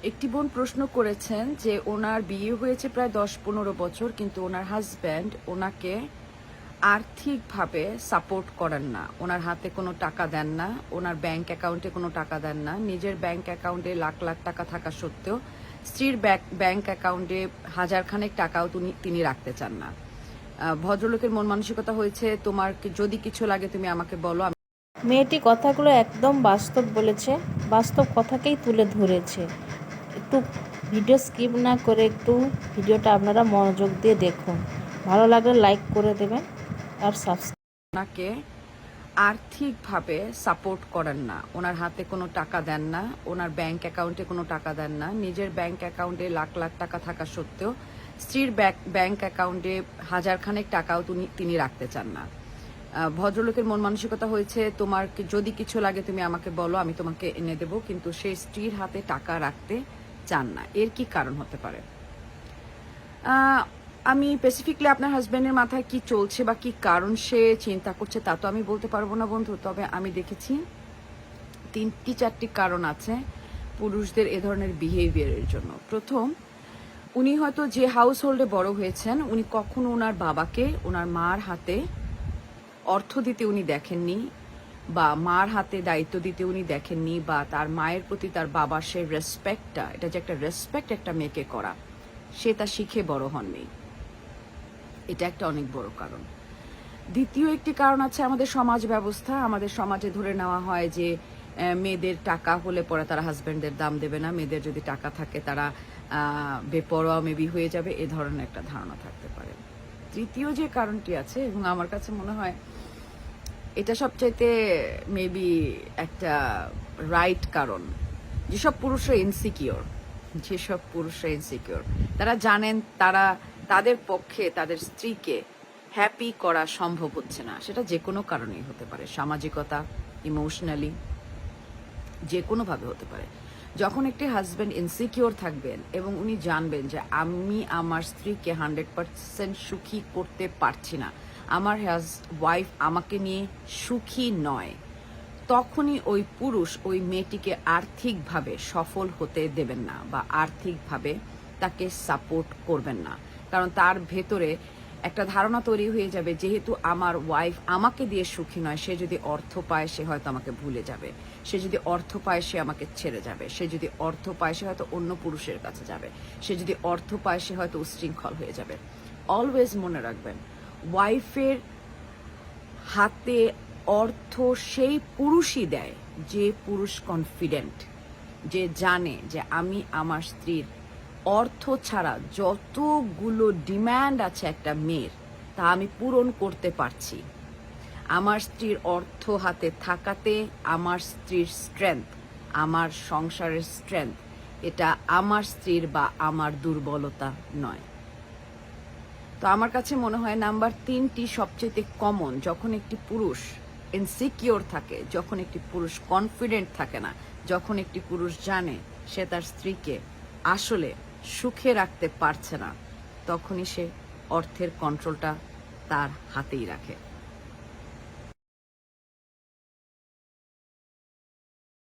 একটি বোন প্রশ্ন করেছেন যে ওনার বিয়ে হয়েছে প্রায় 10-15 বছর, কিন্তু ওনার হাজব্যান্ড ওনাকে আর্থিকভাবে সাপোর্ট করেন না, ওনার হাতে কোনো টাকা দেন না, ওনার ব্যাংক অ্যাকাউন্টে কোনো টাকা দেন না। নিজের ব্যাংক অ্যাকাউন্টে লাখ লাখ টাকা থাকা সত্ত্বেও স্ত্রীর ব্যাংক অ্যাকাউন্টে হাজারখানেক টাকাও তিনি রাখতে চান না। ভদ্রলোকের মন মানসিকতা হয়েছে, তোমার যদি কিছু লাগে তুমি আমাকে বলো। মেয়েটি কথাগুলো একদম বাস্তব বলেছে, বাস্তব কথাকেই তুলে ধরেছে। একটু ভিডিও স্কিপ না করে একটু ভিডিওটা আপনারা মনোযোগ দিয়ে দেখুন। ভালো লাগলে লাইক করে দেবেন আর সাবস্ক্রাইব। ওনাকে আর্থিকভাবে সাপোর্ট করেন না, ওনার হাতে কোনো টাকা দেন না, ওনার ব্যাংক অ্যাকাউন্টে কোনো টাকা দেন না। নিজের ব্যাংক অ্যাকাউন্টে লাখ লাখ টাকা থাকা সত্ত্বেও স্ত্রীর ব্যাংক অ্যাকাউন্টে হাজারখানেক টাকাও তিনি রাখতে চান না। ভদ্রলোকের মন মানসিকতা হয়েছে, তোমার যদি কিছু লাগে তুমি আমাকে বলো, আমি তোমাকে এনে দেবো, কিন্তু সে স্ত্রীর হাতে টাকা রাখতে চান না। এর কি কারণ হতে পারে? আমি স্পেসিফিকলি আপনার হাজব্যান্ডের মাথায় কি চলছে বা কি কারণ সে চিন্তা করছে তা তো আমি বলতে পারবো না বন্ধু, তবে আমি দেখেছি 3-4টি কারণ আছে পুরুষদের এ ধরনের বিহেভিয়ারের জন্য। প্রথম, উনি হয়তো যে হাউস হোল্ডে বড় হয়েছেন, উনি কখনো ওনার বাবাকে ওনার মার হাতে অর্থ দিতে উনি দেখেননি, বা মার হাতে দায়িত্ব দিতে উনি দেখেননি, বা তার মায়ের প্রতি তার বাবার সে রেসপেক্টটা, এটা যে একটা রেসপেক্ট একটা মেয়েকে করা, সে তা শিখে বড় হননি। এটা একটা অনেক বড় কারণ। দ্বিতীয় একটি কারণ আছে আমাদের সমাজ ব্যবস্থা। আমাদের সমাজে ধরে নেওয়া হয় যে মেয়েদের টাকা হলে পরে তারা হাজব্যান্ডদের দাম দেবে না, মেয়েদের যদি টাকা থাকে তারা বেপরোয়া মেবি হয়ে যাবে, এ ধরনের একটা ধারণা থাকতে পারে। তৃতীয় যে কারণটি আছে, এবং আমার কাছে মনে হয় এটা সবচাইতে মেবি একটা রাইট কারণ, যেসব পুরুষরা ইনসিকিওর, তারা জানেন তাদের পক্ষে তাদের স্ত্রীকে হ্যাপি করা সম্ভব হচ্ছে না। সেটা যে কোনো কারণেই হতে পারে, সামাজিকতা, ইমোশনালি, যে কোনোভাবে হতে পারে। যখন একটি হাজব্যান্ড ইনসিকিওর থাকবেন এবং উনি জানবেন যে আমি আমার স্ত্রীকে 100% সুখী করতে পারছি না, আমার ওয়াইফ আমাকে নিয়ে সুখী নয়, তখনই ওই পুরুষ ওই মেয়েটিকে আর্থিকভাবে সফল হতে দেবেন না বা আর্থিকভাবে তাকে সাপোর্ট করবেন না। কারণ তার ভেতরে একটা ধারণা তৈরি হয়ে যাবে, যেহেতু আমার ওয়াইফ আমাকে দিয়ে সুখী নয়, সে যদি অর্থ পায় সে হয়তো আমাকে ভুলে যাবে, সে যদি অর্থ পায় সে আমাকে ছেড়ে যাবে, সে যদি অর্থ পায় সে হয়তো অন্য পুরুষের কাছে যাবে, সে যদি অর্থ পায় সে হয়তো উচ্ছৃঙ্খল হয়ে যাবে। অলওয়েজ মনে রাখবেন, ওয়াইফের হাতে অর্থ সেই পুরুষই দেয় যে পুরুষ কনফিডেন্ট, যে জানে যে আমি আমার স্ত্রীর অর্থ ছাড়া যতগুলো ডিম্যান্ড আছে একটা মেয়ের, তা আমি পূরণ করতে পারছি। আমার স্ত্রীর অর্থ হাতে থাকাতে আমার স্ত্রীর স্ট্রেংথ, আমার সংসারের স্ট্রেংথ, এটা আমার স্ত্রীর বা আমার দুর্বলতা নয়। তো আমার কাছে মনে হয় নাম্বার 3টি সবচেয়ে কমন। যখন একটি পুরুষ ইনসিকিওর থাকে, যখন একটি পুরুষ কনফিডেন্ট থাকে না, যখন একটি পুরুষ জানে সে তার স্ত্রীকে আসলে সুখে রাখতে পারছে না, তখনই সে অর্থের কন্ট্রোলটা তার হাতেই রাখে।